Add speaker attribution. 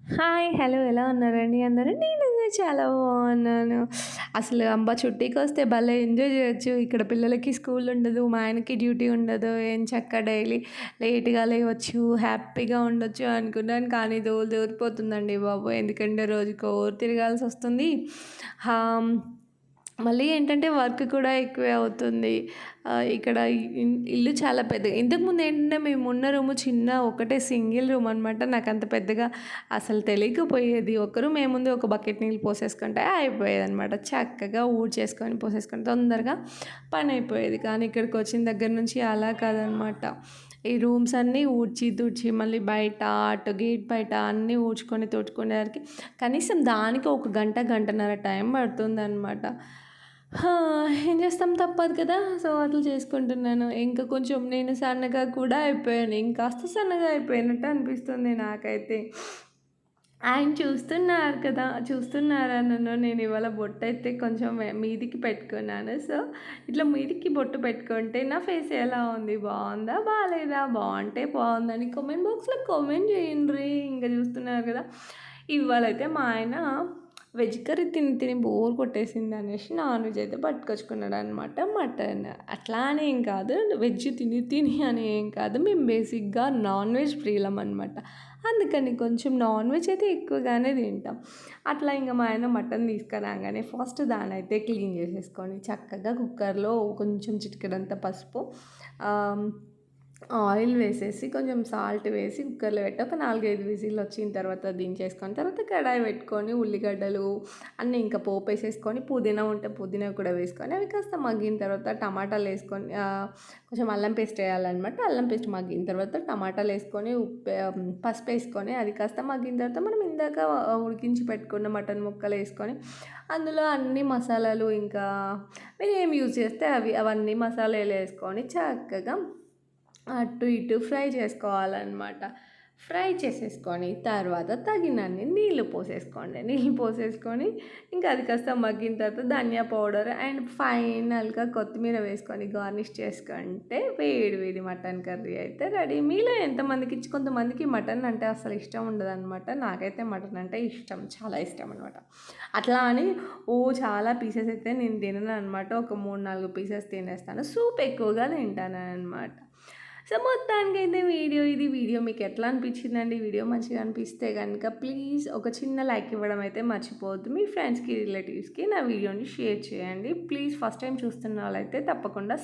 Speaker 1: Hi. Hello. ఎలా ఉన్నారండి అందరూ? నేనైతే చాలా బాగున్నాను. అసలు అంబా చుట్టీకొస్తే భలే ఎంజాయ్ జేయొచ్చు. ఇక్కడ పిల్లలకి స్కూల్ ఉండదు. మా ఆయనకి డ్యూటీ ఉండదు. ఎంచక్కా డైలీ లేట్‌గా లేవచ్చు. హ్యాపీగా ఉండొచ్చు అనుకున్నాను. కానీ దూరిపోతుందండి బాబు. ఎందుకంటే రోజుకో ఊరు తిరగాల్సొస్తుంది. హాం మళ్ళీ ఏంటంటే వర్క్ కూడా ఎక్కువే అవుతుంది. ఇక్కడ ఇల్లు చాలా పెద్దగా ఇంతకుముందు ఏంటంటే మేమున్న రూము చిన్న ఒకటే సింగిల్ రూమ్ అనమాట. నాకంత పెద్దగా అసలు తెలియకపోయేది. ఒక రూమ్ ఏముంది ఒక బకెట్ నీళ్ళు పోసేసుకుంటే అయిపోయేదనమాట. చక్కగా ఊడ్చేసుకొని, పోసేసుకొని తొందరగా పనయిపోయేది. కానీ ఇక్కడికొచ్చిన దగ్గర నుంచి అలా కాదనమాట. ఈ రూమ్స్ అన్నీ ఊడ్చి, తుడిచి మళ్ళీ బయట అటు గేట్ బయట అన్నీ ఊడ్చుకొని, తుడుచుకునేసరికి కనీసం దానికి ఒక గంట, గంటన్నర టైం పడుతుందనమాట. హా! ఏం చేస్తాం తప్పదు కదా! సో, అట్లా చేసుకుంటున్నాను. ఇంకా కొంచెం నేను సన్నగా కూడా అయిపోయాను. ఇంకాస్త సన్నగా అయిపోయినట్టు అనిపిస్తుంది నాకైతే. ఆయన చూస్తున్నారు కదా! చూస్తున్నారా నన్ను? నేను ఇవాళ బొట్టయితే కొంచెం మీదికి పెట్టుకున్నాను. సో, ఇట్లా మీదికి బొట్టు పెట్టుకుంటే నా ఫేస్ ఎలా ఉంది? బావుందా? బాలేదా? బావుంటే బావుందని కామెంట్ బాక్స్‌లో కామెంట్ చేయండ్రి. ఇంక చూస్తున్నారు కదా! ఇవాళైతే మా ఆయన వెజ్ కర్రీ తిని తిని బోర్ కొట్టేసిందనేసి నాన్ వెజ్ అయితే పట్టుకొచ్చుకున్నాడనమాట. మటన్. అట్లా అని ఏం కాదు. వెజ్ తిని తిని అని ఏం కాదు. మేము బేసిక్‌గా నాన్ వెజ్ ప్రియులమనమాట. అందుకని కొంచెం నాన్ వెజ్ అయితే ఎక్కువగానే తింటాం. అట్లా ఇంక మా ఆయన మటన్ తీసుకురాగానే ఫస్ట్ దాన్నయితే క్లీన్ చేసేసుకొని చక్కగా కుక్కర్‌లో కొంచెం చిటికెడంత పసుపు, ఆహ్, ఆయిల్ వేసేసి కొంచెం సాల్ట్ వేసి కుక్కర్‌లో పెట్టి ఒక 4, 5 విజిల్లు వచ్చిన తర్వాత దించేసుకొని తర్వాత కడాయి పెట్టుకొని ఉల్లిగడ్డలు అన్నీ ఇంకా పోపేసేసుకొని పుదీనా ఉంటే పుదీనా కూడా వేసుకొని అవి కాస్త మగ్గిన తర్వాత టమాటాలేసుకొని కొంచెం అల్లం పేస్ట్ వేయాలనమాట. అల్లం పేస్ట్ మగ్గిన తర్వాత టమాటాలేసుకొని పసుపేసుకొని అది కాస్త మగ్గిన తర్వాత మనం ఇందాక ఉడికించి పెట్టుకున్న మటన్ ముక్కలేసుకొని అందులో అన్ని మసాలాలు ఇంకా మీరు ఏమి యూజ్ చేస్తే అవన్నీ మసాలాలేసుకొని చక్కగా అటు ఇటు ఫ్రై చేసుకోవాలన్నమాట. ఫ్రై చేసేసుకొని తర్వాత తగినన్ని నీళ్ళు పోసేసుకోండి. నీళ్ళు పోసేసుకొని ఇంకా అది కాస్త మగ్గిన తర్వాత ధనియా పౌడర్ అండ్ ఫైనల్‌గా కొత్తిమీర వేసుకొని గార్నిష్ చేసుకుంటే వేడి వేడి మటన్ కర్రీ అయితే రెడీ. మీలో కొంతమందికి మటన్ అంటే అసలు ఇష్టం ఉండదనమాట. నాకైతే మటన్ అంటే ఇష్టం. చాలా ఇష్టం అనమాట. అట్లా అని చాలా పీసెస్ అయితే నేను తినననమాట. ఒక 3, 4 పీసెస్ తినేస్తాను. సూప్ ఎక్కువగా తింటాననమాట. సో, మొత్తానికైతే వీడియో మీకు ఎట్లా అనిపించిందండి? వీడియో మంచిగా అనిపిస్తే గనుక ప్లీజ్ ఒక చిన్న లైక్ ఇవ్వడం అయితే మర్చిపోవద్దు. మీ ఫ్రెండ్స్‌కి, రిలేటివ్స్‌కి నా వీడియోని షేర్ చేయండి. ప్లీజ్ ఫస్ట్ టైం చూస్తున్న వాళ్ళైతే తప్పకుండా